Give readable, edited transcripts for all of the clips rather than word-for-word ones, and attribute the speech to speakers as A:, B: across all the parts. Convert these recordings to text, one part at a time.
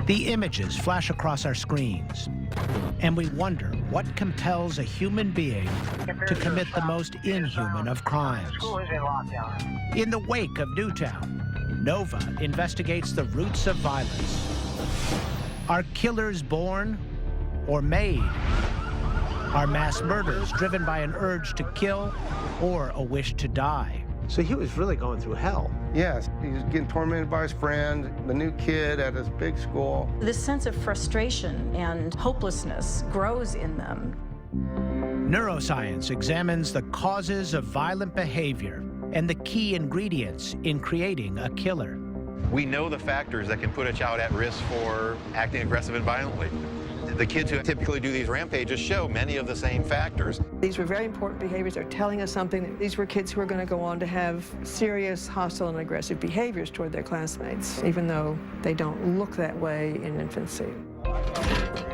A: The images flash across our screens, and we wonder what compels a human being to commit the most inhuman of crimes. In the wake of Newtown, Nova investigates the roots of violence. Are killers born or made? Are mass murders driven by an urge to kill or a wish to die?
B: So he was really going through hell.
C: Yes, he was getting tormented by his friend, the new kid at his big school.
D: This sense of frustration and hopelessness grows in them.
A: Neuroscience examines the causes of violent behavior and the key ingredients in creating a killer.
E: We know the factors that can put a child at risk for acting aggressive and violently. The kids who typically do these rampages show many of the same factors.
F: These were very important behaviors. They're telling us something. These were kids who are going to go on to have serious hostile and aggressive behaviors toward their classmates, even though they don't look that way in infancy.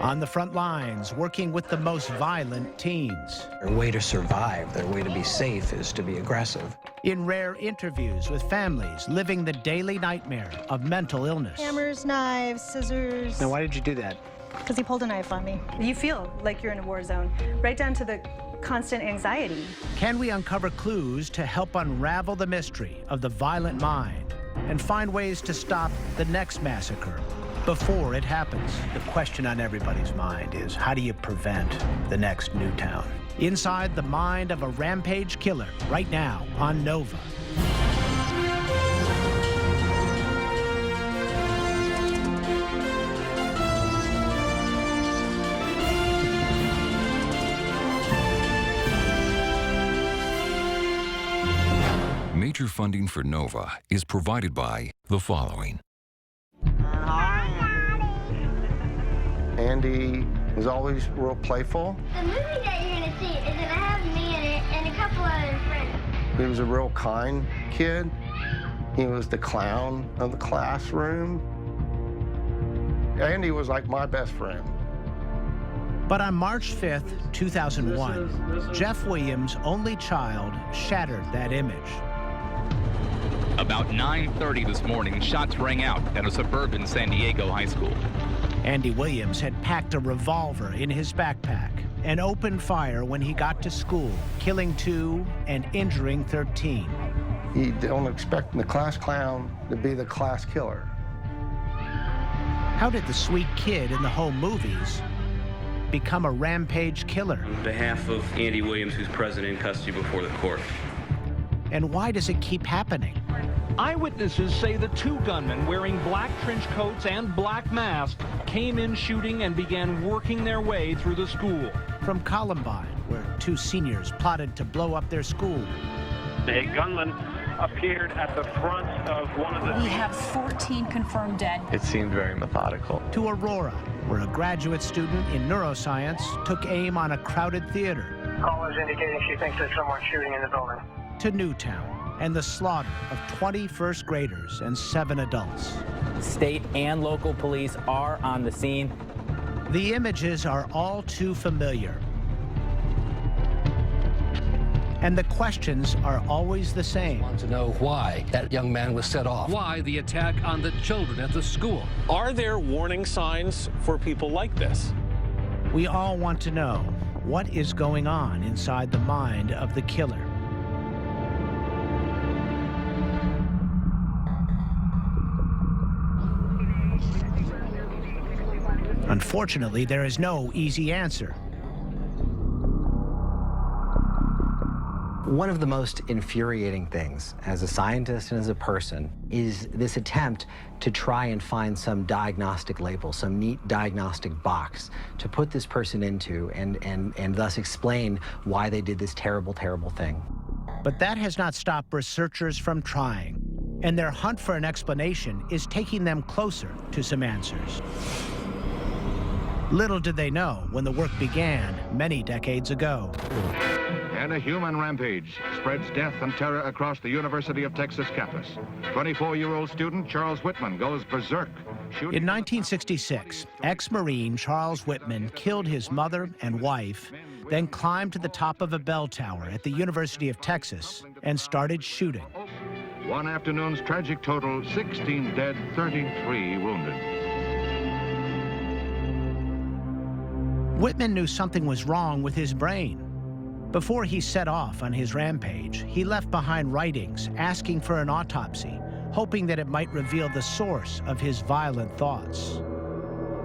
A: On the front lines, working with the most violent teens.
G: Their way to survive, their way to be safe is to be aggressive.
A: In rare interviews with families living the daily nightmare of mental illness.
H: Hammers, knives, scissors.
B: Now, why did you do that?
H: Because he pulled a knife on me.
I: You feel like you're in a war zone, right down to the constant anxiety.
A: Can we uncover clues to help unravel the mystery of the violent mind and find ways to stop the next massacre before it happens? The question on everybody's mind is, how do you prevent the next Newtown? Inside the mind of a rampage killer, right now on Nova.
J: Major funding for Nova is provided by the following.
C: Andy was always real playful.
K: The movie that you're going to see is going to have me in it and a couple other friends.
C: He was a real kind kid. He was the clown of the classroom. Andy was like my best friend.
A: But on March 5th, 2001, Jeff Williams' only child shattered that image.
L: About 9:30 this morning, shots rang out at a suburban San Diego high school.
A: Andy Williams had packed a revolver in his backpack and opened fire when he got to school, killing 2 and injuring 13.
C: You don't expect the class clown to be the class killer.
A: How did the sweet kid in the home movies become a rampage killer?
M: On behalf of Andy Williams, who's present in custody before the court.
A: And why does it keep happening?
N: Eyewitnesses say the 2 gunmen wearing black trench coats and black masks came in shooting and began working their way through the school.
A: From Columbine, where 2 seniors plotted to blow up their school.
O: A gunman appeared at the front of one of the...
D: We have 14 confirmed dead.
P: It seemed very methodical.
A: To Aurora, where a graduate student in neuroscience took aim on a crowded theater.
O: Callers indicating she thinks there's someone shooting in the building.
A: To Newtown and the slaughter of 20 first graders and 7 adults.
Q: State and local police are on the scene.
A: The images are all too familiar. And the questions are always the same.
R: I want to know why that young man was set off.
S: Why the attack on the children at the school?
T: Are there warning signs for people like this?
A: We all want to know what is going on inside the mind of the killer. Unfortunately, there is no easy answer.
G: One of the most infuriating things as a scientist and as a person is this attempt to try and find some diagnostic label, some neat diagnostic box to put this person into and thus explain why they did this terrible, terrible thing.
A: But that has not stopped researchers from trying, and their hunt for an explanation is taking them closer to some answers. Little did they know when the work began many decades ago.
F: And a human rampage spreads death and terror across the University of Texas campus. 24-year-old student Charles Whitman goes berserk.
A: In 1966, ex-Marine Charles Whitman killed his mother and wife, then climbed to the top of a bell tower at the University of Texas and started shooting.
F: One afternoon's tragic total, 16 dead, 33 wounded.
A: Whitman knew something was wrong with his brain. Before he set off on his rampage, he left behind writings asking for an autopsy, hoping that it might reveal the source of his violent thoughts.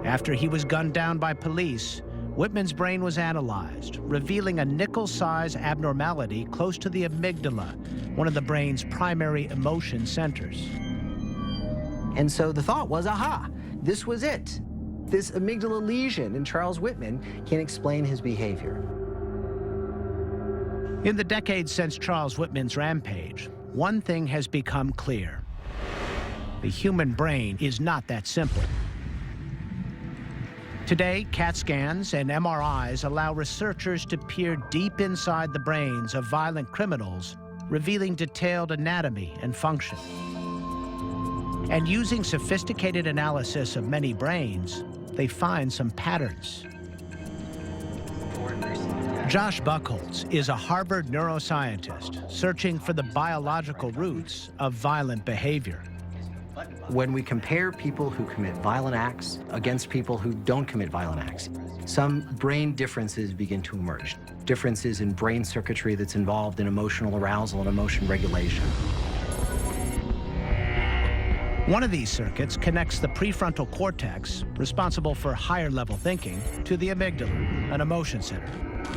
A: After he was gunned down by police, Whitman's brain was analyzed, revealing a nickel-size abnormality close to the amygdala, one of the brain's primary emotion centers.
G: And so the thought was, aha, this was it. This amygdala lesion in Charles Whitman can explain his behavior.
A: In the decades since Charles Whitman's rampage, one thing has become clear. The human brain is not that simple. Today, CAT scans and MRIs allow researchers to peer deep inside the brains of violent criminals, revealing detailed anatomy and function. And using sophisticated analysis of many brains, they find some patterns. Josh Buchholz is a Harvard neuroscientist searching for the biological roots of violent behavior.
G: When we compare people who commit violent acts against people who don't commit violent acts, some brain differences begin to emerge. Differences in brain circuitry that's involved in emotional arousal and emotion regulation.
A: One of these circuits connects the prefrontal cortex, responsible for higher-level thinking, to the amygdala, an emotion center,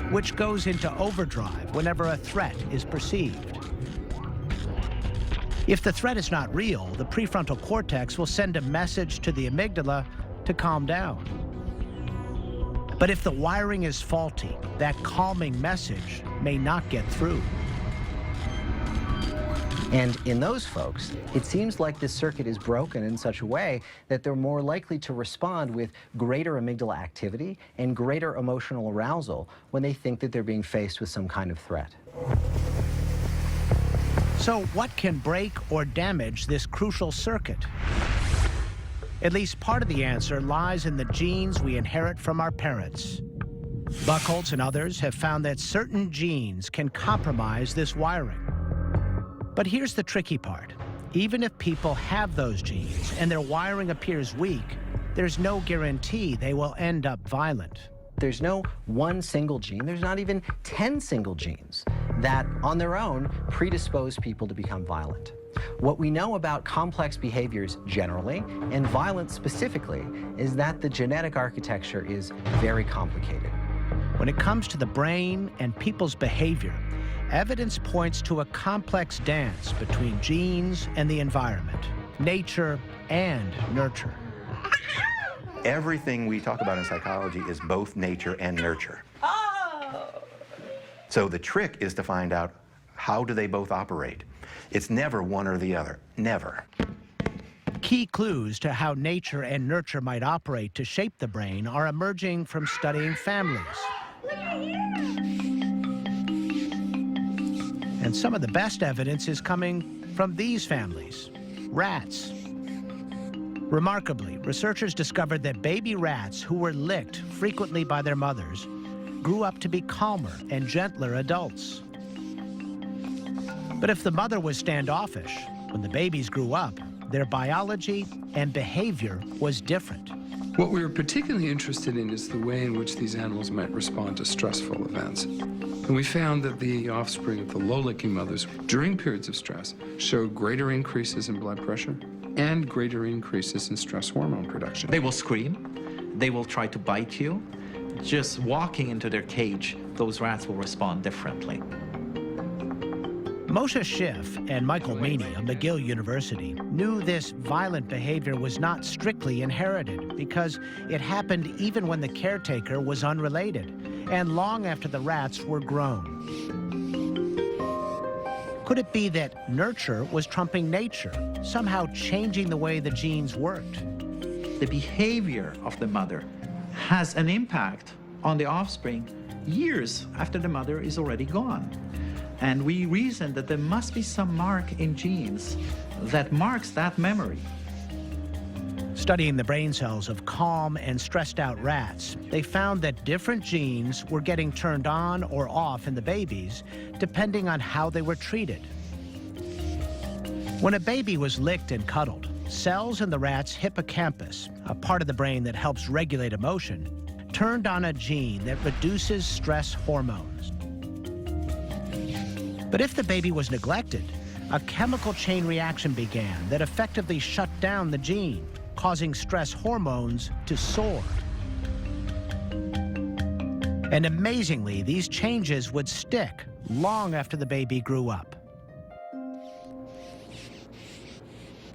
A: which goes into overdrive whenever a threat is perceived. If the threat is not real, the prefrontal cortex will send a message to the amygdala to calm down. But if the wiring is faulty, that calming message may not get through.
G: And in those folks, it seems like this circuit is broken in such a way that they're more likely to respond with greater amygdala activity and greater emotional arousal when they think that they're being faced with some kind of threat.
A: So what can break or damage this crucial circuit? At least part of the answer lies in the genes we inherit from our parents. Buchholz and others have found that certain genes can compromise this wiring. But here's the tricky part. Even if people have those genes and their wiring appears weak, there's no guarantee they will end up violent.
G: There's no one single gene, there's not even 10 single genes that on their own predispose people to become violent. What we know about complex behaviors generally, and violence specifically, is that the genetic architecture is very complicated.
A: When it comes to the brain and people's behavior, evidence points to a complex dance between genes and the environment, nature and nurture.
E: Everything we talk about in psychology is both nature and nurture. So the trick is to find out, how do they both operate? It's never one or the other, never.
A: Key clues to how nature and nurture might operate to shape the brain are emerging from studying families. And some of the best evidence is coming from these families, rats. Remarkably, researchers discovered that baby rats who were licked frequently by their mothers grew up to be calmer and gentler adults. But if the mother was standoffish, when the babies grew up, their biology and behavior was different.
P: What we were particularly interested in is the way in which these animals might respond to stressful events. And we found that the offspring of the low-licking mothers during periods of stress showed greater increases in blood pressure and greater increases in stress hormone production.
U: They will scream, they will try to bite you. Just walking into their cage, those rats will respond differently.
A: Moshe Schiff and Michael Meany of McGill University knew this violent behavior was not strictly inherited because it happened even when the caretaker was unrelated and long after the rats were grown. Could it be that nurture was trumping nature, somehow changing the way the genes worked?
U: The behavior of the mother has an impact on the offspring years after the mother is already gone. And we reasoned that there must be some mark in genes that marks that memory.
A: Studying the brain cells of calm and stressed out rats, they found that different genes were getting turned on or off in the babies depending on how they were treated. When a baby was licked and cuddled, cells in the rat's hippocampus, a part of the brain that helps regulate emotion, turned on a gene that reduces stress hormones. But if the baby was neglected, a chemical chain reaction began that effectively shut down the gene, causing stress hormones to soar. And amazingly, these changes would stick long after the baby grew up.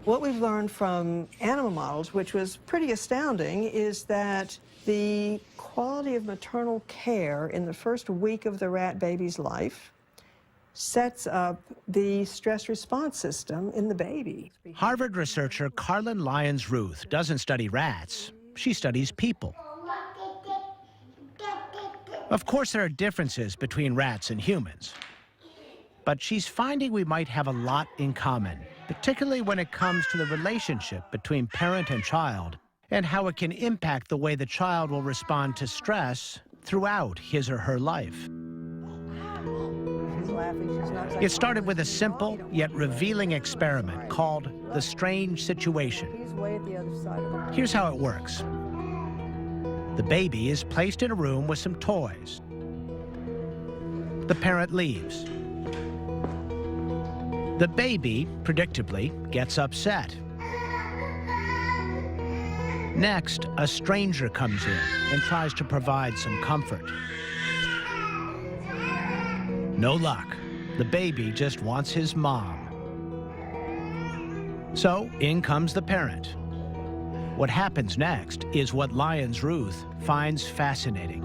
F: What we've learned from animal models, which was pretty astounding, is that the quality of maternal care in the first week of the rat baby's life sets up the stress response system in the baby.
A: Harvard researcher Carlin Lyons-Ruth doesn't study rats, she studies people. Of course, there are differences between rats and humans, but she's finding we might have a lot in common, particularly when it comes to the relationship between parent and child and how it can impact the way the child will respond to stress throughout his or her life. It started with a simple yet revealing experiment called the strange situation. Here's how it works. The baby is placed in a room with some toys. The parent leaves. The baby, predictably, gets upset. Next, a stranger comes in and tries to provide some comfort. No luck. The baby just wants his mom. So in comes the parent. What happens next is what Lyons-Ruth finds fascinating.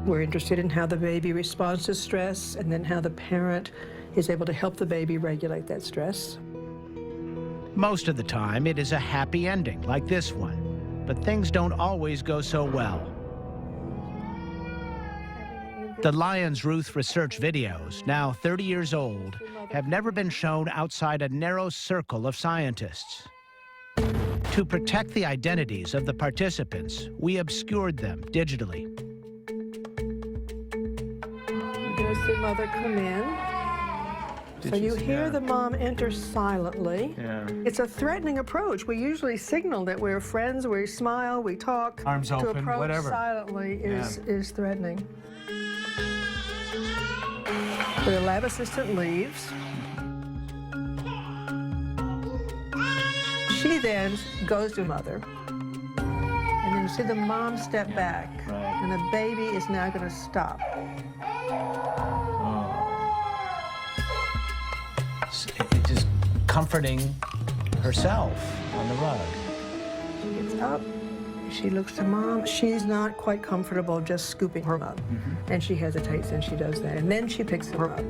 F: We're interested in how the baby responds to stress and then how the parent is able to help the baby regulate that stress.
A: Most of the time, it is a happy ending, like this one, but things don't always go so well. The Lyons-Ruth research videos, now 30 years old, have never been shown outside a narrow circle of scientists. To protect the identities of the participants, we obscured them digitally.
F: You're going to see mother come in. So you hear the mom enter silently.
U: Yeah.
F: It's a threatening approach. We usually signal that we're friends, we smile, we talk.
U: Arms
F: to
U: open,
F: approach
U: whatever.
F: silently is threatening. The lab assistant leaves. She then goes to mother. And then you see the mom step back.
U: Right.
F: And the baby is now going to stop.
A: It's just comforting herself on the rug.
F: She gets up, she looks to mom. She's not quite comfortable just scooping her up. And she hesitates and she does that. And then she picks her up.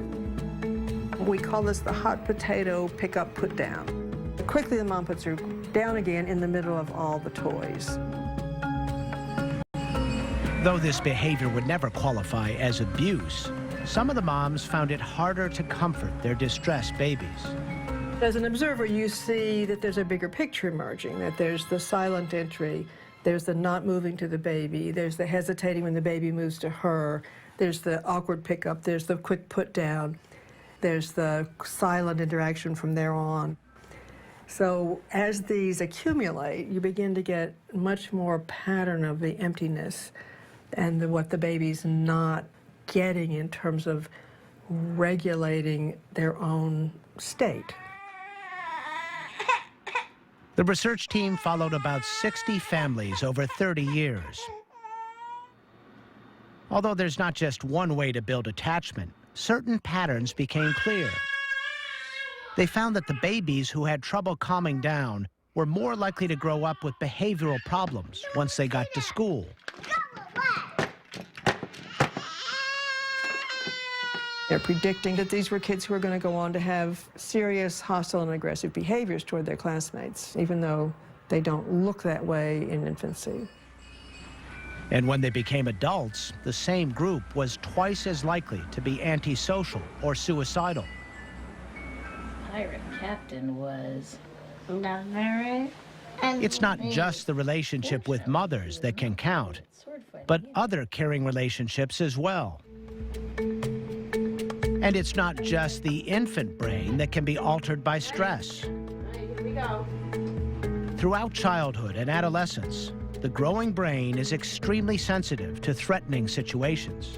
F: We call this the hot potato pick up, put down. Quickly the mom puts her down again in the middle of all the toys.
A: Though this behavior would never qualify as abuse, some of the moms found it harder to comfort their distressed babies.
F: As an observer, you see that there's a bigger picture emerging, that there's the silent entry, there's the not moving to the baby, there's the hesitating when the baby moves to her, there's the awkward pickup, there's the quick put down, there's the silent interaction from there on. So as these accumulate, you begin to get much more pattern of the emptiness and what the baby's not getting in terms of regulating their own state.
A: The research team followed about 60 families over 30 years. Although there's not just one way to build attachment, certain patterns became clear. They found that the babies who had trouble calming down were more likely to grow up with behavioral problems once they got to school.
F: They're predicting that these were kids who were going to go on to have serious hostile and aggressive behaviors toward their classmates, even though they don't look that way in infancy.
A: And when they became adults, the same group was twice as likely to be antisocial or suicidal.
B: Pirate captain was not very.
A: It's not just the relationship with mothers that can count, but other caring relationships as well. And it's not just the infant brain that can be altered by stress.
B: Here we go.
A: Throughout childhood and adolescence, the growing brain is extremely sensitive to threatening situations.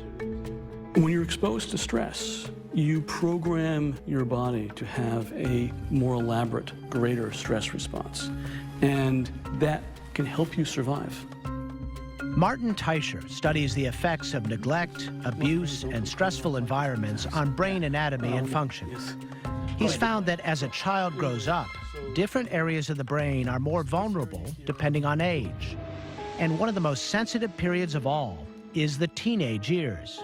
H: When you're exposed to stress, you program your body to have a more elaborate, greater stress response, and that can help you survive.
A: Martin Teicher studies the effects of neglect, abuse, and stressful environments on brain anatomy and function. He's found that as a child grows up, different areas of the brain are more vulnerable depending on age. And one of the most sensitive periods of all is the teenage years.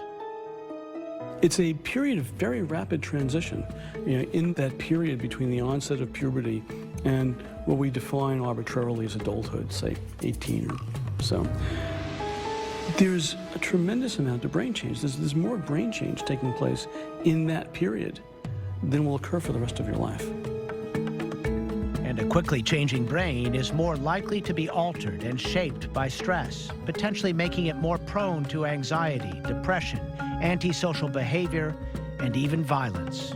H: It's a period of very rapid transition. In that period between the onset of puberty and what we define arbitrarily as adulthood, say 18 or so, there's a tremendous amount of brain change. There's more brain change taking place in that period than will occur for the rest of your life.
A: And a quickly changing brain is more likely to be altered and shaped by stress, potentially making it more prone to anxiety, depression, antisocial behavior, and even violence.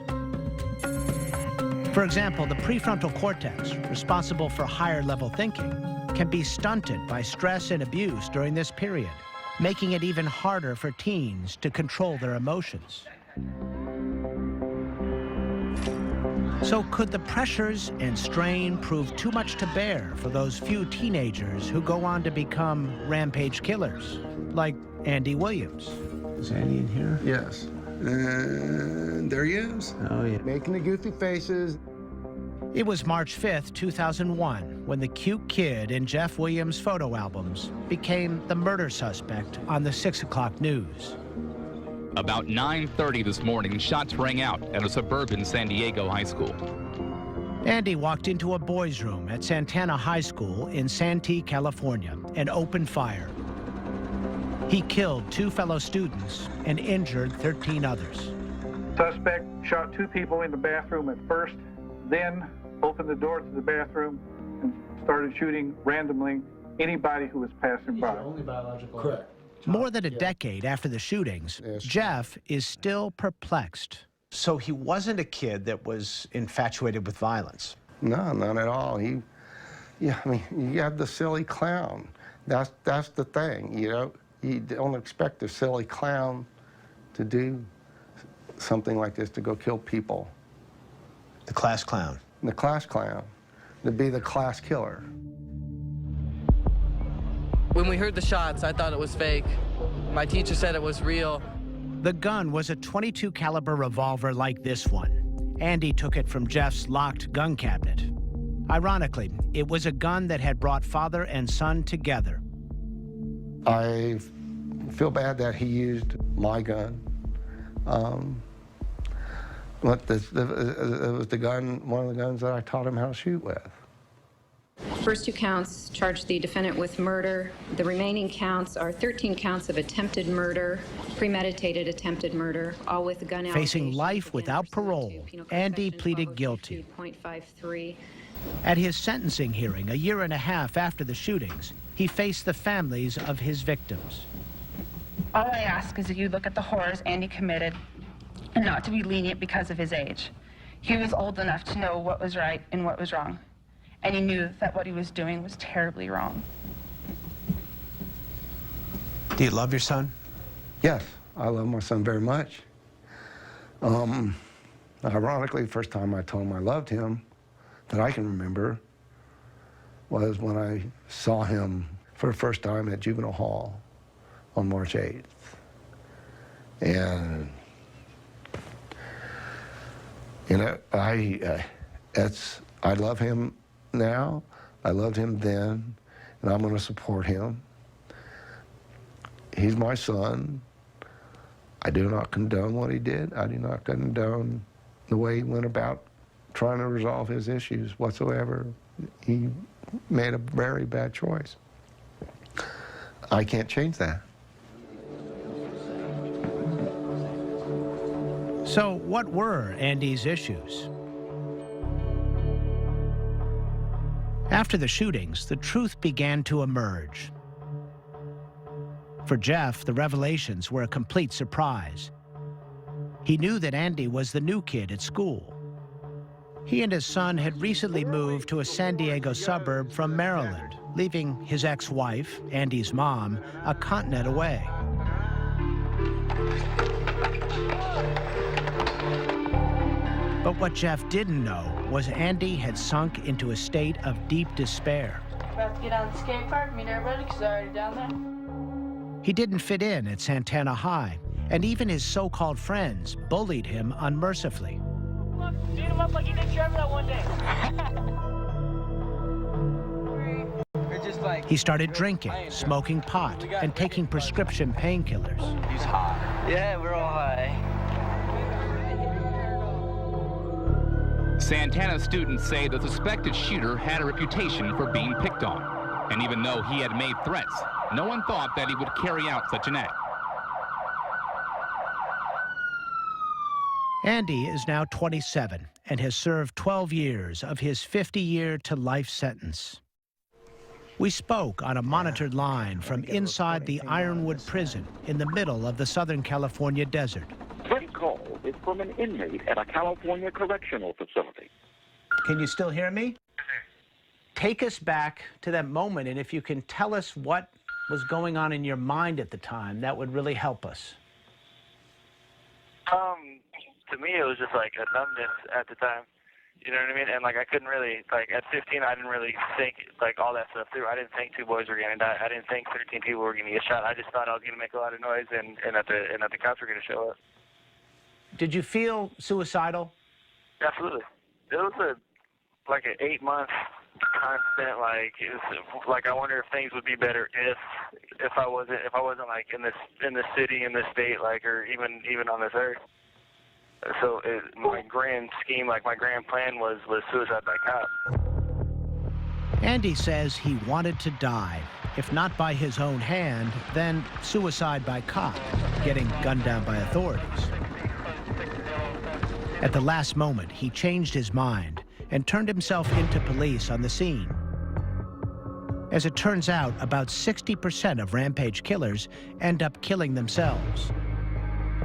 A: For example, the prefrontal cortex, responsible for higher-level thinking, can be stunted by stress and abuse during this period, making it even harder for teens to control their emotions. So could the pressures and strain prove too much to bear for those few teenagers who go on to become rampage killers, like Andy Williams?
U: Is Andy in here?
C: Yes. And there he is.
U: Oh, yeah.
C: Making the goofy faces.
A: It was March 5th, 2001, when the cute kid in Jeff Williams' photo albums became the murder suspect on the 6 o'clock news.
L: About 9:30 this morning, shots rang out at a suburban San Diego high school.
A: Andy walked into a boys' room at Santana High School in Santee, California, and opened fire. He killed 2 fellow students and injured 13 others.
V: Suspect shot 2 people in the bathroom at first, then opened the door to the bathroom and started shooting randomly anybody who was passing by.
U: Only biological.
V: Correct.
A: More than a decade after the shootings, Jeff is still perplexed.
U: So he wasn't a kid that was infatuated with violence?
C: No, not at all. I mean, you have the silly clown. That's the thing, you know? You don't expect a silly clown to do something like this, to go kill people.
U: The class clown.
C: The class clown. To be the class killer.
W: When we heard the shots, I thought it was fake. My teacher said it was real.
A: The gun was a .22 caliber revolver like this one. Andy took it from Jeff's locked gun cabinet. Ironically, it was a gun that had brought father and son together.
C: I feel bad that he used my gun. But it was the gun, one of the guns that I taught him how to shoot with.
X: First 2 counts charge the defendant with murder. The remaining counts are 13 counts of attempted murder, premeditated attempted murder, all with gun
A: Facing life without parole, Andy pleaded guilty.
X: 2.53.
A: At his sentencing hearing a year and a half after the shootings, he faced the families of his victims.
Y: All I ask is that you look at the horrors Andy committed and not to be lenient because of his age. He was old enough to know what was right and what was wrong. And he knew that what he was doing was terribly wrong.
U: Do you love your son?
C: Yes, I love my son very much. Ironically, the first time I told him I loved him, that I can remember, was when I saw him for the first time at Juvenile Hall on March 8th. And, you know, I love him now, I loved him then, and I'm going to support him. He's my son. I do not condone what he did. I do not condone the way he went about trying to resolve his issues whatsoever. He made a very bad choice. I can't change that.
A: So what were Andy's issues? After the shootings, the truth began to emerge. For Jeff, the revelations were a complete surprise. He knew that Andy was the new kid at school. He and his son had recently moved to a San Diego suburb from Maryland, leaving his ex-wife, Andy's mom, a continent away. But what Jeff didn't know was Andy had sunk into a state of deep despair.
I: About to get on the skate park, meet everybody, because they're already down there.
A: He didn't fit in at Santana High, and even his so-called friends bullied him unmercifully.
I: Beat him up like you did Trevor that one day.
A: He started drinking, smoking pot, and taking prescription painkillers.
Q: He's high. Yeah, we're all high.
L: Santana students say the suspected shooter had a reputation for being picked on. And even though he had made threats, no one thought that he would carry out such an act.
A: Andy is now 27 and has served 12 years of his 50-year-to-life sentence. We spoke on a monitored line from inside the Ironwood prison in the middle of the Southern California desert.
J: This call is from an inmate at a California correctional facility.
A: Can you still hear me? Take us back to that moment, and if you can tell us what was going on in your mind at the time, that would really help us.
K: To me, it was just like a numbness at the time. You know what I mean? And like I couldn't really, like at 15, I didn't really think like all that stuff through. I didn't think 2 boys were gonna die. I didn't think 13 people were gonna get shot. I just thought I was gonna make a lot of noise and that the cops were gonna show up.
A: Did you feel suicidal?
K: Absolutely. It was like an 8-month constant, like it was like I wonder if things would be better if I wasn't like in this city, in this state, like, or even on this earth. So my grand scheme, like my grand plan was suicide by cop.
A: Andy says he wanted to die. If not by his own hand, then suicide by cop, getting gunned down by authorities. At the last moment, he changed his mind and turned himself into police on the scene. As it turns out, about 60% of rampage killers end up killing themselves.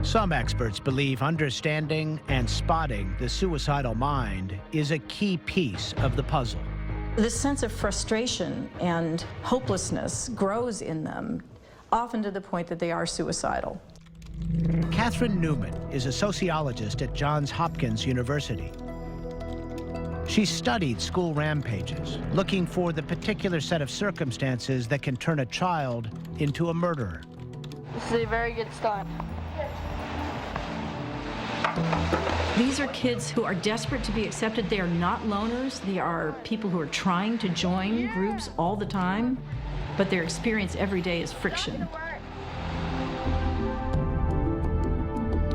A: Some experts believe understanding and spotting the suicidal mind is a key piece of the puzzle.
D: This sense of frustration and hopelessness grows in them, often to the point that they are suicidal.
A: Catherine Newman is a sociologist at Johns Hopkins University. She studied school rampages, looking for the particular set of circumstances that can turn a child into a murderer.
I: This is a very good start.
D: These are kids who are desperate to be accepted. They are not loners. They are people who are trying to join groups all the time, but their experience every day is friction.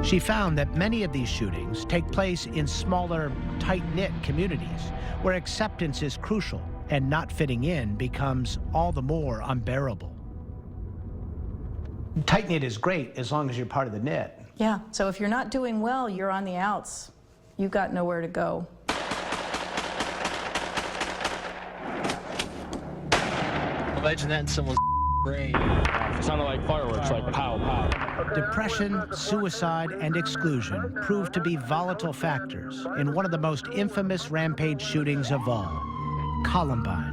A: She found that many of these shootings take place in smaller, tight-knit communities where acceptance is crucial and not fitting in becomes all the more unbearable. Tight-knit is great as long as you're part of the knit.
D: Yeah, so if you're not doing well, you're on the outs. You've got nowhere to go.
Q: Imagine that in someone's brain. It sounded like fireworks, like pow, pow.
A: Depression, suicide, and exclusion proved to be volatile factors in one of the most infamous rampage shootings of all, Columbine.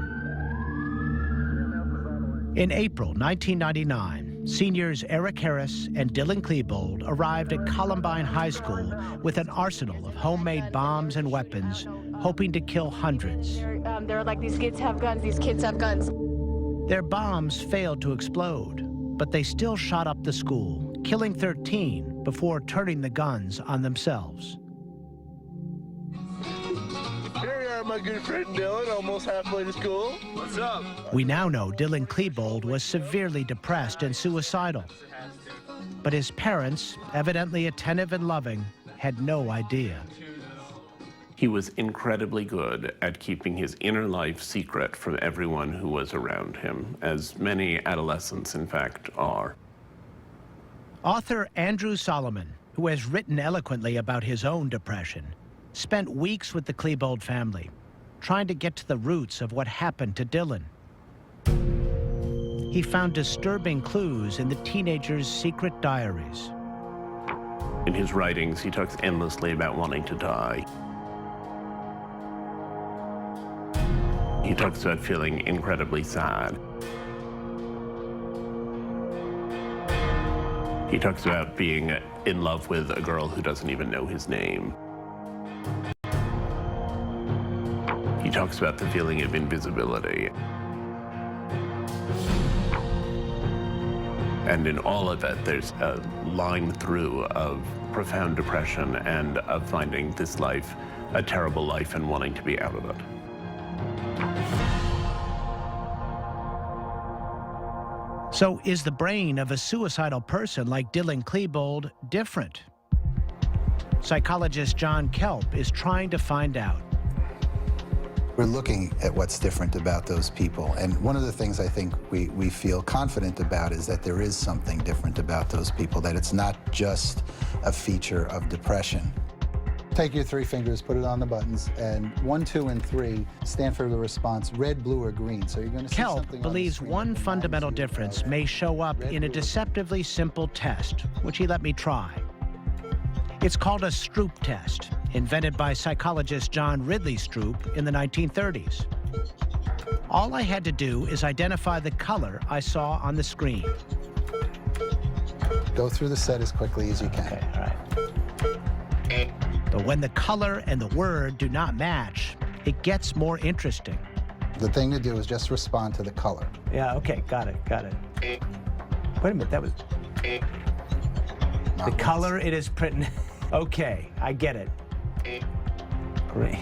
A: In April 1999, seniors Eric Harris and Dylan Klebold arrived at Columbine High School with an arsenal of homemade bombs and weapons, hoping to kill hundreds.
I: They're like, these kids have guns, these kids have guns.
A: Their bombs failed to explode, but they still shot up the school, killing 13 before turning the guns on themselves.
M: Here we are, my good friend Dylan, almost halfway to school. What's up?
A: We now know Dylan Klebold was severely depressed and suicidal. But his parents, evidently attentive and loving, had no idea.
N: He was incredibly good at keeping his inner life secret from everyone who was around him, as many adolescents, in fact, are.
A: Author Andrew Solomon, who has written eloquently about his own depression, spent weeks with the Klebold family, trying to get to the roots of what happened to Dylan. He found disturbing clues in the teenager's secret diaries.
N: In his writings, he talks endlessly about wanting to die. He talks about feeling incredibly sad. He talks about being in love with a girl who doesn't even know his name. He talks about the feeling of invisibility. And in all of it, there's a line through of profound depression and of finding this life a terrible life and wanting to be out of it.
A: So is the brain of a suicidal person like Dylan Klebold different? Psychologist John Kelp is trying to find out.
G: We're looking at what's different about those people. And one of the things I think we feel confident about is that there is something different about those people, that it's not just a feature of depression. Take your 3 fingers, put it on the buttons, and 1, 2, and 3 stand for the response, red, blue, or green. So you're going to see
A: Kelp
G: something
A: believes one fundamental difference may show up in a deceptively simple test, which he let me try. It's called a Stroop test, invented by psychologist John Ridley Stroop in the 1930s. All I had to do is identify the color I saw on the screen.
G: Go through the set as quickly as you can.
A: Okay, all right. But when the color and the word do not match, it gets more interesting.
G: The thing to do is just respond to the color.
A: Yeah, okay, got it. Wait a minute, that was... The color it is printing. Okay, I get it. Great.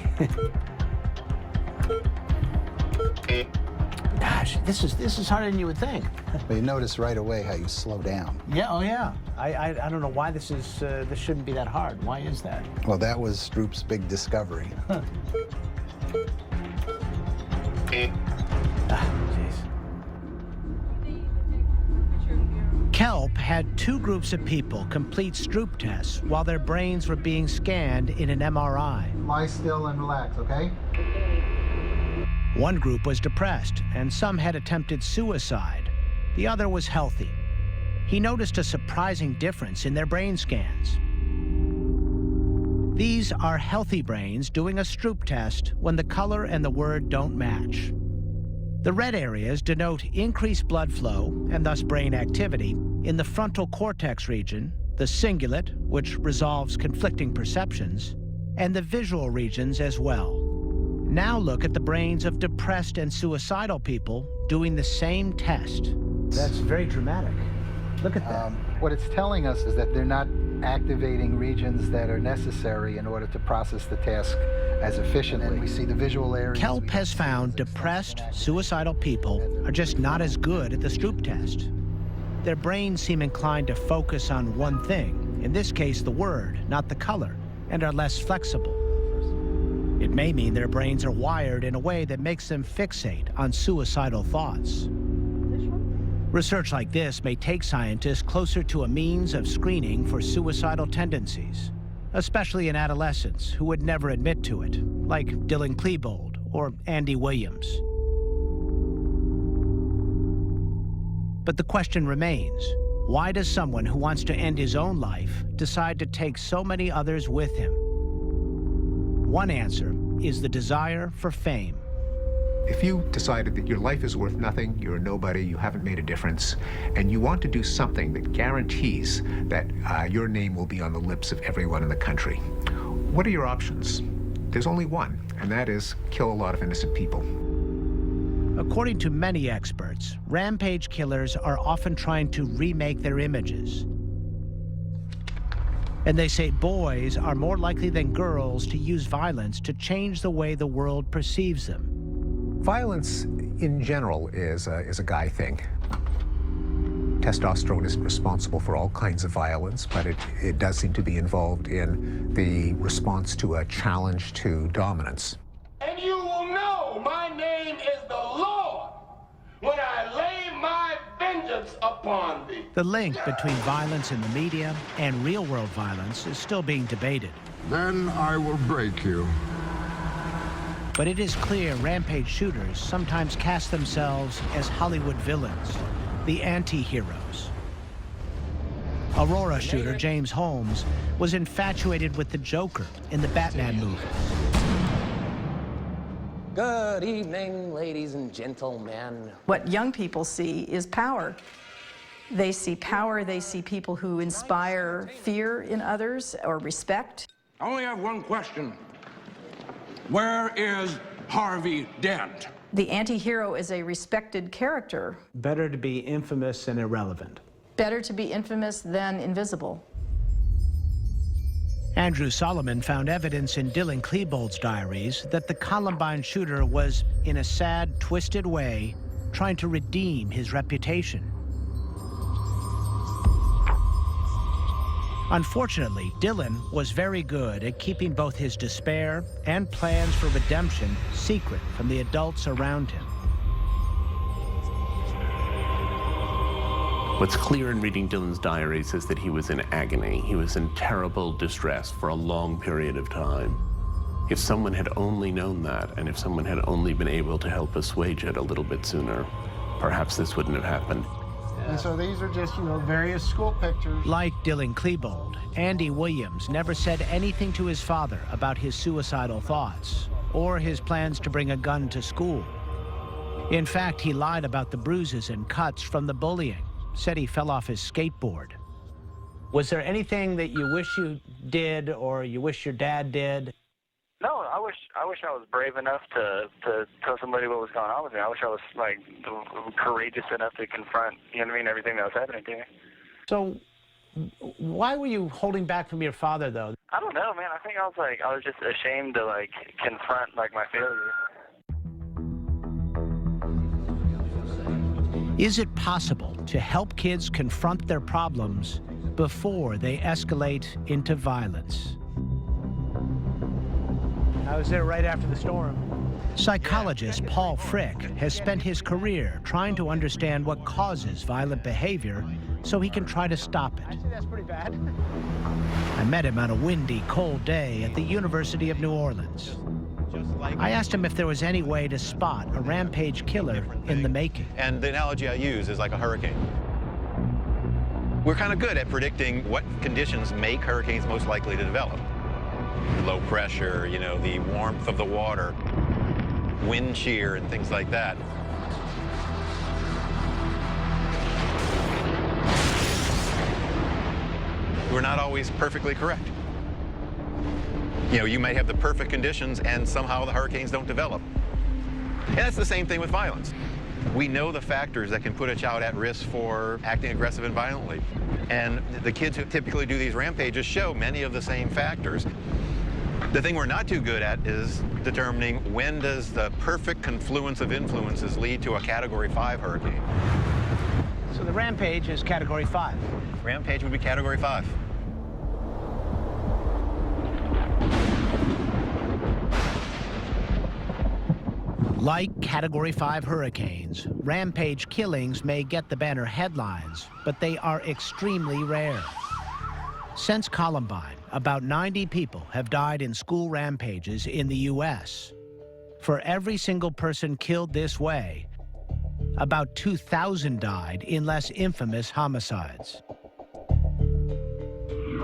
A: Gosh, this is harder than you would think.
G: But you notice right away how you slow down.
A: Yeah, oh yeah. I don't know why this shouldn't be that hard. Why is that?
G: Well, that was Stroop's big discovery.
A: Huh. Kelp had 2 groups of people complete Stroop tests while their brains were being scanned in an MRI.
G: Lie still and relax, okay?
A: One group was depressed, and some had attempted suicide. The other was healthy. He noticed a surprising difference in their brain scans. These are healthy brains doing a Stroop test when the color and the word don't match. The red areas denote increased blood flow, and thus brain activity, in the frontal cortex region, the cingulate, which resolves conflicting perceptions, and the visual regions as well. Now look at the brains of depressed and suicidal people doing the same test. That's very dramatic. Look at that.
G: What it's telling us is that they're not activating regions that are necessary in order to process the task as efficiently. And we see the visual areas.
A: Kelp has found depressed, suicidal people are just not as good at the Stroop test. Their brains seem inclined to focus on one thing, in this case the word, not the color, and are less flexible. It may mean their brains are wired in a way that makes them fixate on suicidal thoughts. Research like this may take scientists closer to a means of screening for suicidal tendencies, especially in adolescents who would never admit to it, like Dylan Klebold or Andy Williams. But the question remains, why does someone who wants to end his own life decide to take so many others with him? One answer is the desire for fame.
O: If you decided that your life is worth nothing, you're a nobody, you haven't made a difference, and you want to do something that guarantees that your name will be on the lips of everyone in the country, what are your options? There's only one, and that is kill a lot of innocent people.
A: According to many experts, rampage killers are often trying to remake their images. And they say boys are more likely than girls to use violence to change the way the world perceives them.
O: Violence, in general, is a guy thing. Testosterone isn't responsible for all kinds of violence, but it does seem to be involved in the response to a challenge to dominance.
R: And you will know my name is the Lord when I lay my vengeance upon thee.
A: The link between violence in the media and real-world violence is still being debated.
S: Then I will break you.
A: But it is clear rampage shooters sometimes cast themselves as Hollywood villains, the anti-heroes. Aurora shooter James Holmes was infatuated with the Joker in the Batman movie.
B: Good evening, ladies and gentlemen.
D: What young people see is power. They see power, they see people who inspire fear in others or respect.
R: I only have one question. Where is Harvey Dent?
D: The anti-hero is a respected character.
A: Better to be infamous and irrelevant.
D: Better to be infamous than invisible.
A: Andrew Solomon found evidence in Dylan Klebold's diaries that the Columbine shooter was, in a sad, twisted way, trying to redeem his reputation. Unfortunately, Dylan was very good at keeping both his despair and plans for redemption secret from the adults around him.
N: What's clear in reading Dylan's diaries is that he was in agony. He was in terrible distress for a long period of time. If someone had only known that, and if someone had only been able to help assuage it a little bit sooner, perhaps this wouldn't have happened.
E: And so these are just, various school pictures.
A: Like Dylan Klebold, Andy Williams never said anything to his father about his suicidal thoughts or his plans to bring a gun to school. In fact, he lied about the bruises and cuts from the bullying, said he fell off his skateboard. Was there anything that you wish you did or you wish your dad did?
K: No, I wish I was brave enough to tell somebody what was going on with me. I wish I was courageous enough to confront, everything that was happening to me.
A: So why were you holding back from your father, though?
K: I don't know, man. I think I was just ashamed to confront my failure.
A: Is it possible to help kids confront their problems before they escalate into violence?
E: I was there right after the storm.
A: Psychologist Paul Frick has spent his career trying to understand what causes violent behavior so he can try to stop it.
E: Actually, that's pretty bad.
A: I met him on a windy, cold day at the University of New Orleans. I asked him if there was any way to spot a rampage killer in the making.
F: And the analogy I use is like a hurricane. We're kind of good at predicting what conditions make hurricanes most likely to develop. Low pressure, the warmth of the water, wind shear, and things like that. We're not always perfectly correct. You may have the perfect conditions and somehow the hurricanes don't develop. And that's the same thing with violence. We know the factors that can put a child at risk for acting aggressive and violently. And the kids who typically do these rampages show many of the same factors. The thing we're not too good at is determining when does the perfect confluence of influences lead to a Category 5 hurricane.
A: So the rampage is Category 5.
F: Rampage would be Category 5.
A: Like Category 5 hurricanes, rampage killings may get the banner headlines, but they are extremely rare. Since Columbine, about 90 people have died in school rampages in the U.S. For every single person killed this way, about 2,000 died in less infamous homicides.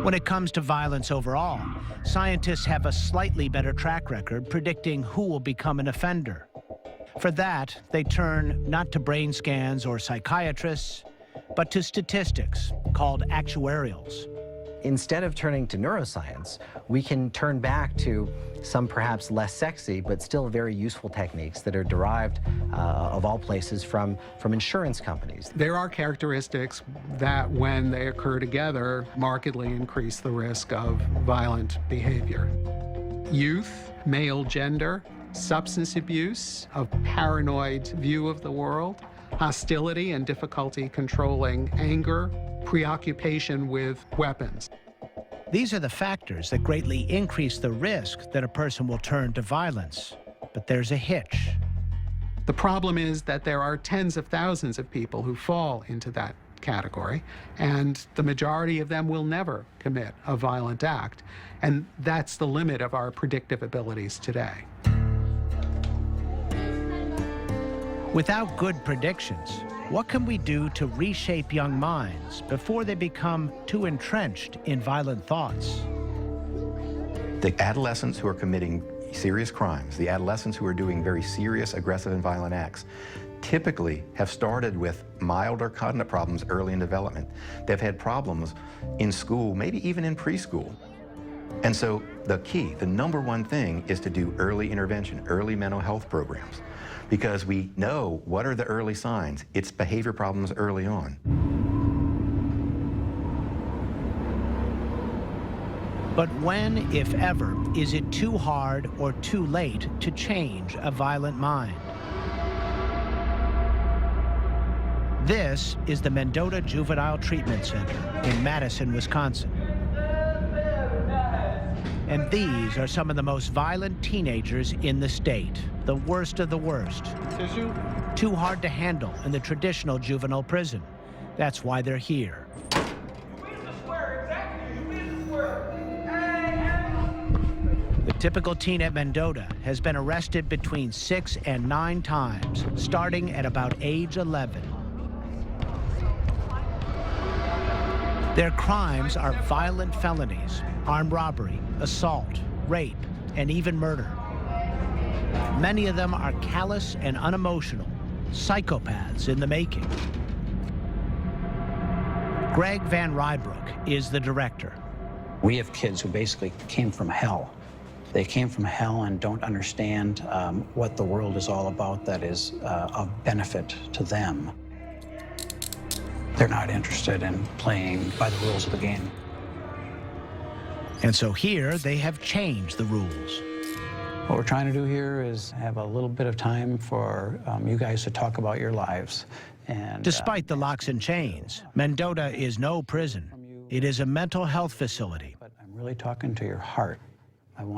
A: When it comes to violence overall, scientists have a slightly better track record predicting who will become an offender. For that, they turn not to brain scans or psychiatrists, but to statistics called actuarials.
P: Instead of turning to neuroscience, we can turn back to some perhaps less sexy, but still very useful techniques that are derived, of all places, from insurance companies.
T: There are characteristics that, when they occur together, markedly increase the risk of violent behavior. Youth, male gender, substance abuse, a paranoid view of the world, hostility and difficulty controlling anger, preoccupation with weapons.
A: These are the factors that greatly increase the risk that a person will turn to violence. But there's a hitch.
T: The problem is that there are tens of thousands of people who fall into that category, and the majority of them will never commit a violent act. And that's the limit of our predictive abilities today.
A: Without good predictions, what can we do to reshape young minds before they become too entrenched in violent thoughts?
Z: The adolescents who are committing
H: serious crimes, the adolescents who are doing very serious, aggressive, and violent acts, typically have started with mild or cognitive problems early in development. They've had problems in school, maybe even in preschool. And so the key, the number one thing, is to do early intervention, early mental health programs, because we know what are the early signs. It's behavior problems early on.
A: But when, if ever, is it too hard or too late to change a violent mind? This is the Mendota Juvenile Treatment Center in Madison, Wisconsin. And these are some of the most violent teenagers in the state, the worst of the worst.
E: Tissue?
A: Too hard to handle in the traditional juvenile prison. That's why they're here. The typical teen at Mendota has been arrested between 6 and 9 times, starting at about age 11. Their crimes are violent felonies, armed robbery, assault, rape, and even murder. Many of them are callous and unemotional, psychopaths in the making. Greg Van Rybrook is the director.
V: We have kids who basically came from hell. They came from hell and don't understand what the world is all about that is of benefit to them. They're not interested in playing by the rules of the game.
A: And so here they have changed the rules.
V: What we're trying to do here is have a little bit of time for you guys to talk about your lives. And
A: despite the locks and chains, Mendota is no prison. It is a mental health facility.
V: But I'm really talking to your heart.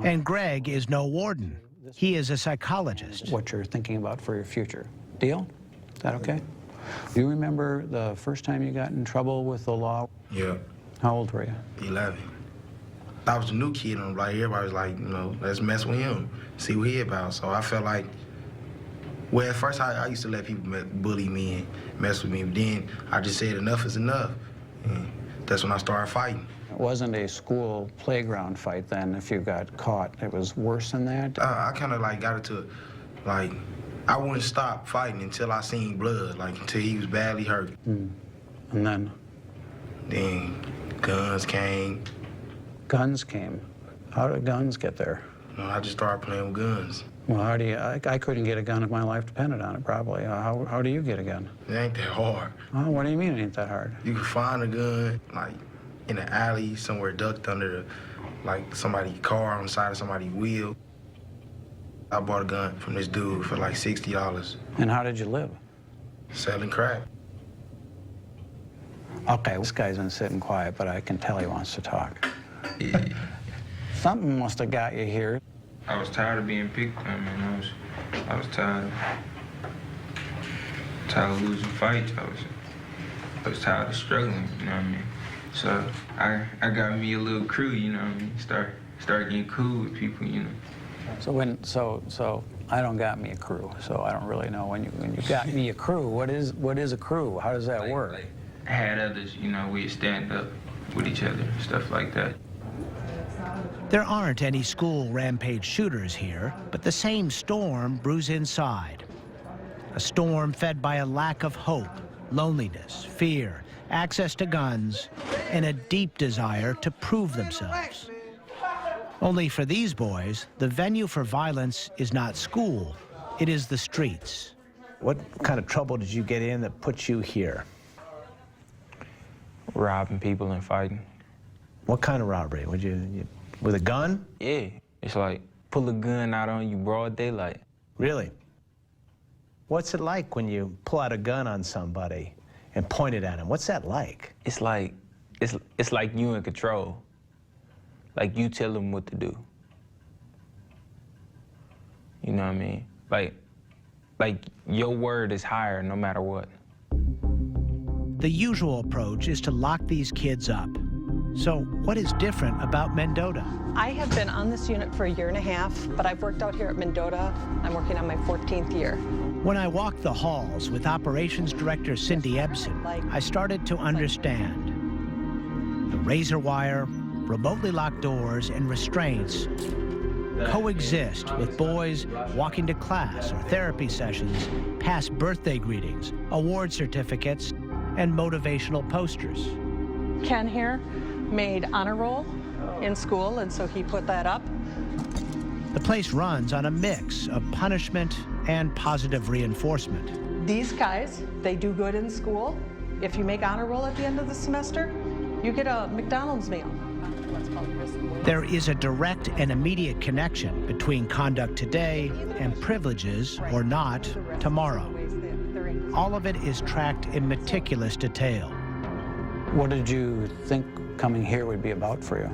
A: And Greg is no warden. He is a psychologist.
V: What you're thinking about for your future. Deal? Is that okay? Do you remember the first time you got in trouble with the law?
W: Yeah.
V: How old were you?
W: 11. I was a new kid, and like everybody was like, you know, let's mess with him, see what he about. So I felt like, well, at first I used to let people bully me and mess with me, but then I just said enough is enough. And that's when I started fighting.
V: It wasn't a school playground fight then. If you got caught, it was worse than that?
W: I kind of like got into, like, I wouldn't stop fighting until I seen blood, like until he was badly hurt.
V: And then?
W: Then guns came.
V: Guns came? How did guns get there?
W: You know, I just started playing with guns.
V: Well, how do you, I couldn't get a gun if my life depended on it, probably. How do you get a gun?
W: It ain't that hard.
V: Oh, what do you mean it ain't that hard?
W: You can find a gun, like, in an alley, somewhere ducked under, like, somebody's car on the side of somebody's wheel. I bought a gun from this dude for like $60.
V: And how did you live?
W: Selling crack.
V: Okay, this guy's been sitting quiet, but I can tell he wants to talk. Something must have got you here.
X: I was tired of being picked on, man. I was tired of losing fights. I was tired of struggling, you know what I mean? So I got me a little crew, you know what I mean? Start getting cool with people, you know.
V: So I don't got me a crew, so I don't really know when you got me a crew. What is a crew? How does that work?
X: Like, I had others, you know, we'd stand up with each other, stuff like that.
A: There aren't any school rampage shooters here, but the same storm brews inside. A storm fed by a lack of hope, loneliness, fear, access to guns, and a deep desire to prove themselves. Only for these boys, the venue for violence is not school, it is the streets.
B: What kind of trouble did you get in that put you here?
X: Robbing people and fighting.
B: What kind of robbery? Would you with a gun?
X: Yeah, it's like pull a gun out on you broad daylight.
B: Really? What's it like when you pull out a gun on somebody and point it at him? What's that like?
X: It's like you in control. Like you tell them what to do. You know what I mean? Like your word is higher no matter what.
A: The usual approach is to lock these kids up. So what is different about Mendota?
Y: I have been on this unit for a year and a half, but I've worked out here at Mendota. I'm working on my 14th year.
A: When I walked the halls with Operations Director Cindy Ebsen, I started to understand. The razor wire, remotely locked doors, and restraints coexist with boys walking to class or therapy sessions, past birthday greetings, award certificates, and motivational posters.
Y: Ken here made honor roll in school, and so he put that up.
A: The place runs on a mix of punishment and positive reinforcement.
Y: These guys, they do good in school. If you make honor roll at the end of the semester, you get a McDonald's meal.
A: There is a direct and immediate connection between conduct today and privileges, or not, tomorrow. All of it is tracked in meticulous detail.
V: What did you think coming here would be about for you?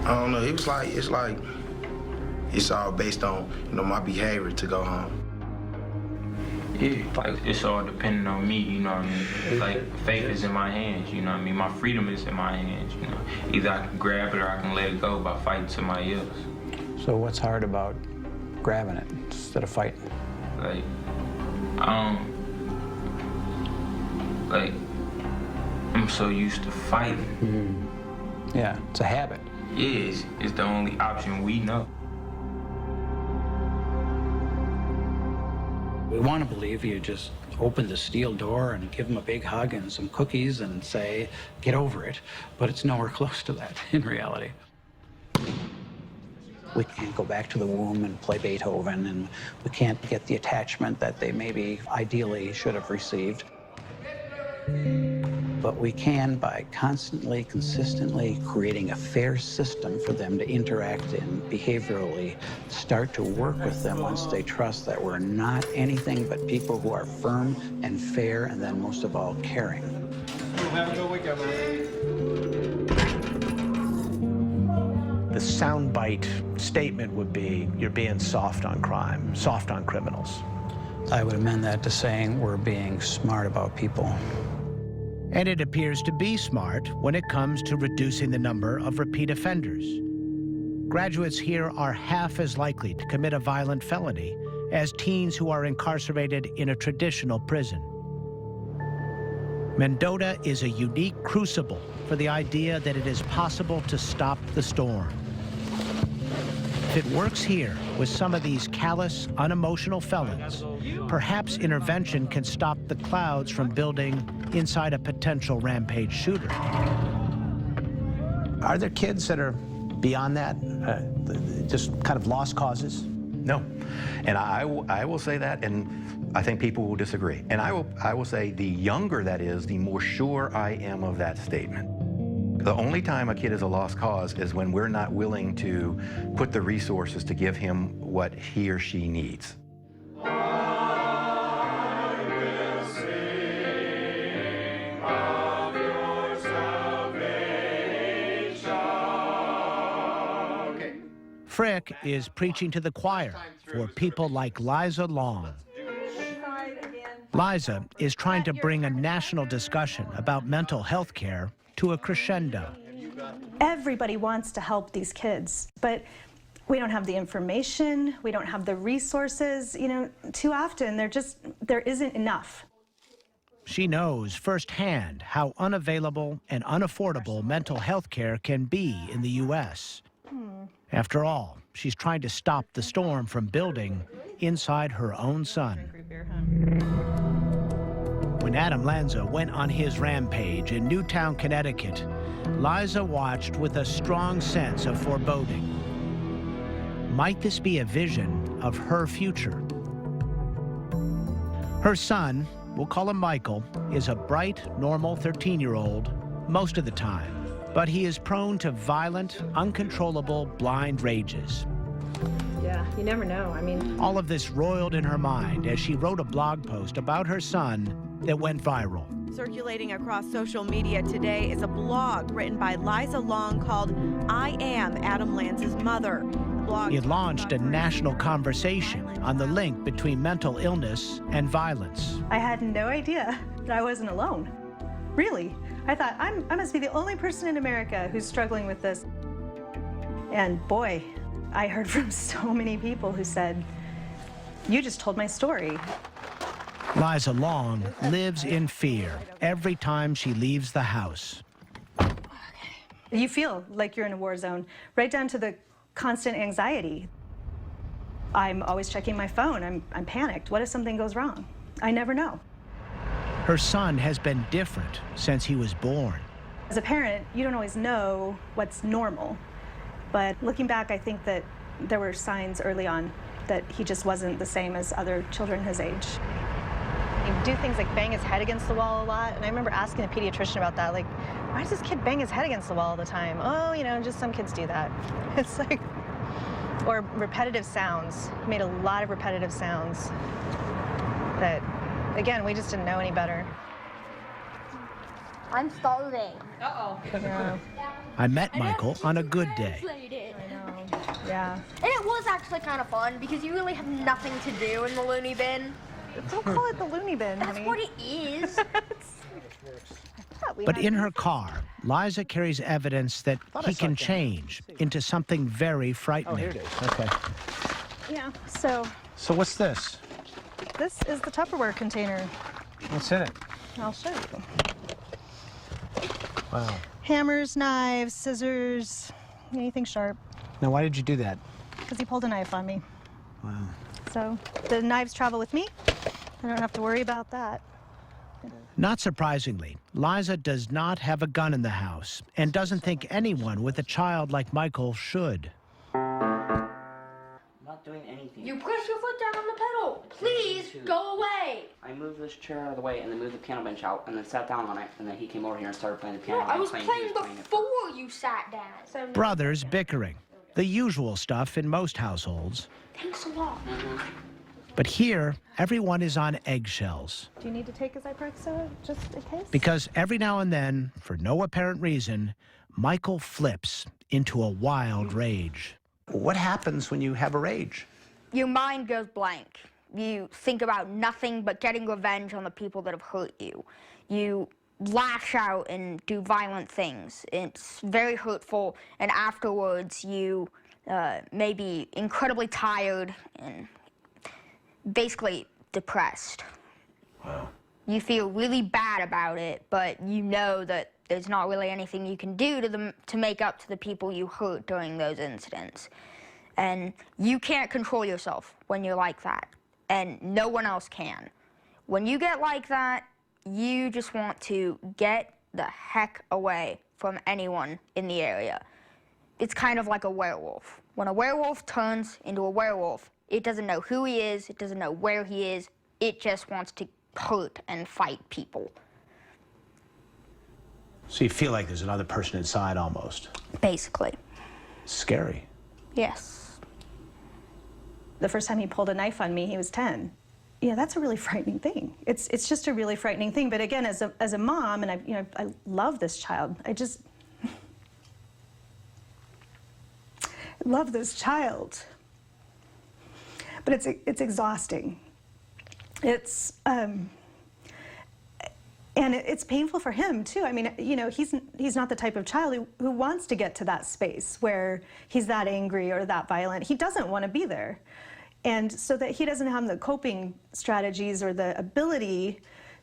W: I don't know. It's like it's all based on, you know, my behavior to go home.
X: Yeah, like it's all dependent on me, you know what I mean? It's like faith is in my hands, you know what I mean? My freedom is in my hands, you know? Either I can grab it or I can let it go by fighting somebody else.
V: So what's hard about grabbing it instead of fighting?
X: Like, I'm so used to fighting.
V: Yeah, it's a habit.
X: Yeah, it's the only option we know.
V: We want to believe you just open the steel door and give them a big hug and some cookies and say, get over it. But it's nowhere close to that in reality. We can't go back to the womb and play Beethoven, and we can't get the attachment that they maybe ideally should have received. But we can, by constantly, consistently creating a fair system for them to interact in behaviorally, start to work with them once they trust that we're not anything but people who are firm and fair, and then most of all, caring.
E: Have a good weekend, man.
B: The soundbite statement would be, you're being soft on crime, soft on criminals.
V: I would amend that to saying we're being smart about people.
A: And it appears to be smart when it comes to reducing the number of repeat offenders. Graduates here are half as likely to commit a violent felony as teens who are incarcerated in a traditional prison. Mendota is a unique crucible for the idea that it is possible to stop the storm. If it works here with some of these callous, unemotional felons, perhaps intervention can stop the clouds from building inside a potential rampage shooter.
B: Are there kids that are beyond that, just kind of lost causes?
H: No, and I will say that, and I think people will disagree. And I will say the younger that is, the more sure I am of that statement. The only time a kid is a lost cause is when we're not willing to put the resources to give him what he or she needs.
A: Frick is preaching to the choir for people like Liza Long. Liza is trying to bring a national discussion about mental health care to a crescendo.
C: Everybody wants to help these kids, but we don't have the information, we don't have the resources. You know, too often there isn't enough.
A: She knows firsthand how unavailable and unaffordable mental health care can be in the U.S. After all, she's trying to stop the storm from building inside her own son. When Adam Lanza went on his rampage in Newtown, Connecticut, Liza watched with a strong sense of foreboding. Might this be a vision of her future? Her son, we'll call him Michael, is a bright, normal 13-year-old most of the time, but he is prone to violent, uncontrollable, blind rages.
C: Yeah, you never know. I mean,
A: all of this roiled in her mind as she wrote a blog post about her son that went viral.
J: Circulating across social media today is a blog written by Liza Long called I Am Adam Lanza's Mother.
A: It launched a national conversation on the link between mental illness and violence.
C: I had no idea that I wasn't alone. Really. I thought, I must be the only person in America who's struggling with this. And boy, I heard from so many people who said, you just told my story.
A: Liza Long lives in fear every time she leaves the house.
C: You feel like you're in a war zone, right down to the constant anxiety. I'm always checking my phone. I'm panicked. What if something goes wrong? I never know.
A: Her son has been different since he was born.
C: As a parent, you don't always know what's normal. But looking back, I think that there were signs early on that he just wasn't the same as other children his age.
I: He'd do things like bang his head against the wall a lot, and I remember asking the pediatrician about that, like, why does this kid bang his head against the wall all the time? Oh, you know, just some kids do that. It's like, or repetitive sounds. He made a lot of repetitive sounds that, again, we just didn't know any better.
L: I'm starving.
I: Uh-oh.
C: Yeah.
A: I met Michael on a good day.
C: I know. Yeah.
L: And it was actually kind of fun because you really have nothing to do in the loony bin.
C: Don't call it the loony bin,
L: That's
C: honey.
L: what it is.
A: But in her car, Liza carries evidence that he can change into something very frightening.
B: Oh, here it is. Okay.
C: Yeah, so
B: So what's this?
C: this is the Tupperware container.
B: What's in it?
C: I'll show you.
B: Wow.
C: Hammers, knives, scissors, anything sharp.
B: Now, why did you do that?
C: Because he pulled a knife on me.
B: Wow.
C: So the knives travel with me. I don't have to worry about that.
A: Not surprisingly, Liza does not have a gun in the house and doesn't think anyone with a child like Michael should.
M: I'm not doing anything.
L: You push your foot down on the pedal. Please go away.
M: I moved this chair out of the way and then moved the piano bench out and then sat down on it and then he came over here and started playing the piano.
L: No, I
M: and
L: was
M: claimed
L: playing
M: he was playing it.
L: before you sat down.
A: Brothers bickering, the usual stuff in most households.
L: Thanks a lot.
A: But here, everyone is on eggshells.
C: Do you need to take his Zyprexa just in case?
A: Because every now and then, for no apparent reason, Michael flips into a wild rage.
B: What happens when you have a rage?
L: Your mind goes blank. You think about nothing but getting revenge on the people that have hurt you. You lash out and do violent things. It's very hurtful, and afterwards you may be incredibly tired and basically depressed.
B: Wow.
L: You feel really bad about it, but you know that there's not really anything you can do to make up to the people you hurt during those incidents. And you can't control yourself when you're like that, and no one else can. When you get like that, you just want to get the heck away from anyone in the area. It's kind of like a werewolf. When a werewolf turns into a werewolf, it doesn't know who he is, it doesn't know where he is, it just wants to hurt and fight people.
B: So you feel like there's another person inside almost?
L: Basically.
B: Scary.
L: Yes.
C: The first time he pulled a knife on me, he was 10. Yeah, that's a really frightening thing. It's just a really frightening thing. But again, as a mom, and I love this child. I just love this child. But it's exhausting. It's and it's painful for him too. I mean, you know, he's not the type of child who wants to get to that space where he's that angry or that violent. He doesn't want to be there. And so that he doesn't have the coping strategies or the ability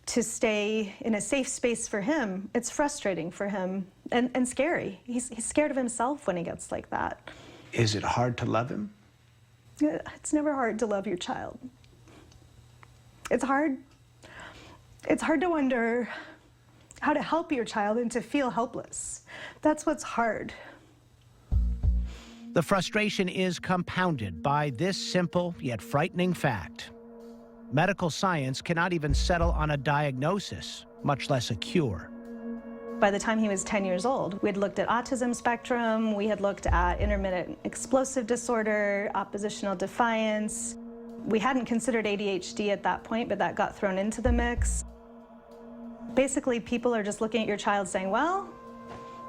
C: to stay in a safe space for him, it's frustrating for him and scary. He's scared of himself when he gets like that.
B: Is it hard to love him?
C: It's never hard to love your child. It's hard to wonder how to help your child and to feel helpless. That's what's hard.
A: The frustration is compounded by this simple yet frightening fact. Medical science cannot even settle on a diagnosis, much less a cure.
C: By the time he was 10 years old, we had looked at autism spectrum, we had looked at intermittent explosive disorder, oppositional defiance. We hadn't considered ADHD at that point, but that got thrown into the mix. Basically, people are just looking at your child saying, well,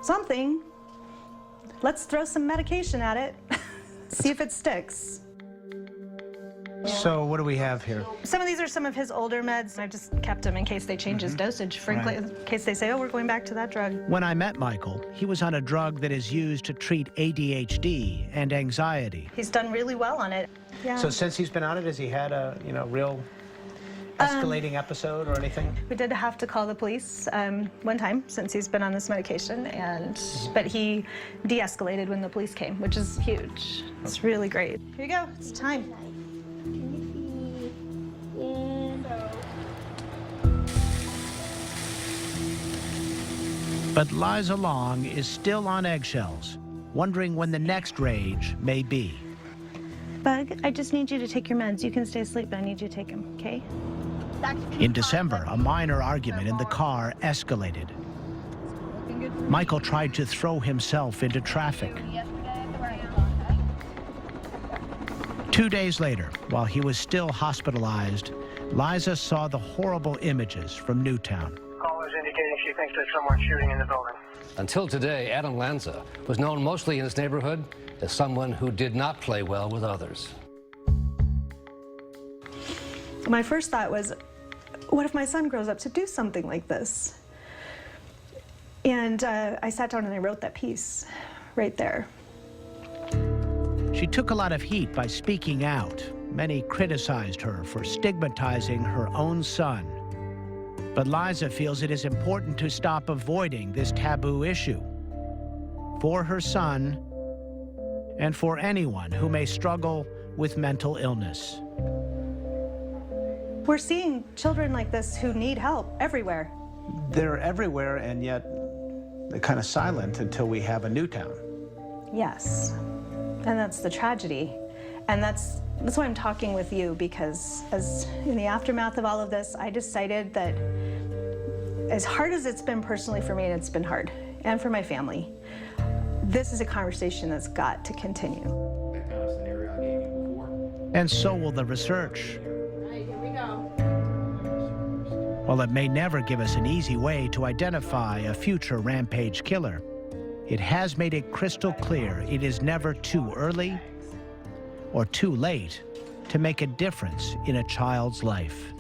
C: something. Let's throw some medication at it, see if it sticks.
B: So what do we have here?
C: Some of these are some of his older meds. I just kept them in case they change his dosage, frankly, in case they say, oh, we're going back to that drug.
A: When I met Michael, he was on a drug that is used to treat ADHD and anxiety.
C: He's done really well on it. Yeah.
B: So since he's been on it, has he had a, real escalating episode or anything?
C: We did have to call the police one time since he's been on this medication, but he de-escalated when the police came, which is huge. It's really great. Here you go. It's time.
A: But Liza Long is still on eggshells, wondering when the next rage may be.
C: Bug, I just need you to take your meds. You can stay asleep, but I need you to take them, okay?
A: In December, a minor argument in the car escalated. Michael tried to throw himself into traffic. 2 days later, while he was still hospitalized, Liza saw the horrible images from Newtown.
G: Callers indicating she thinks there's someone shooting in the building.
O: Until today, Adam Lanza was known mostly in his neighborhood as someone who did not play well with others.
C: My first thought was, what if my son grows up to do something like this? And I sat down and I wrote that piece right there.
A: She took a lot of heat by speaking out. Many criticized her for stigmatizing her own son. But Liza feels it is important to stop avoiding this taboo issue for her son and for anyone who may struggle with mental illness.
C: We're seeing children like this who need help everywhere.
B: They're everywhere, and yet they're kind of silent until we have a Newtown.
C: Yes, and that's the tragedy. And that's why I'm talking with you, because as in the aftermath of all of this, I decided that as hard as it's been personally for me, and it's been hard, and for my family, this is a conversation that's got to continue.
H: That kind of scenario I gave you before.
A: And so will the research.
J: Right, here we go.
A: While it may never give us an easy way to identify a future rampage killer, it has made it crystal clear it is never too early or too late to make a difference in a child's life.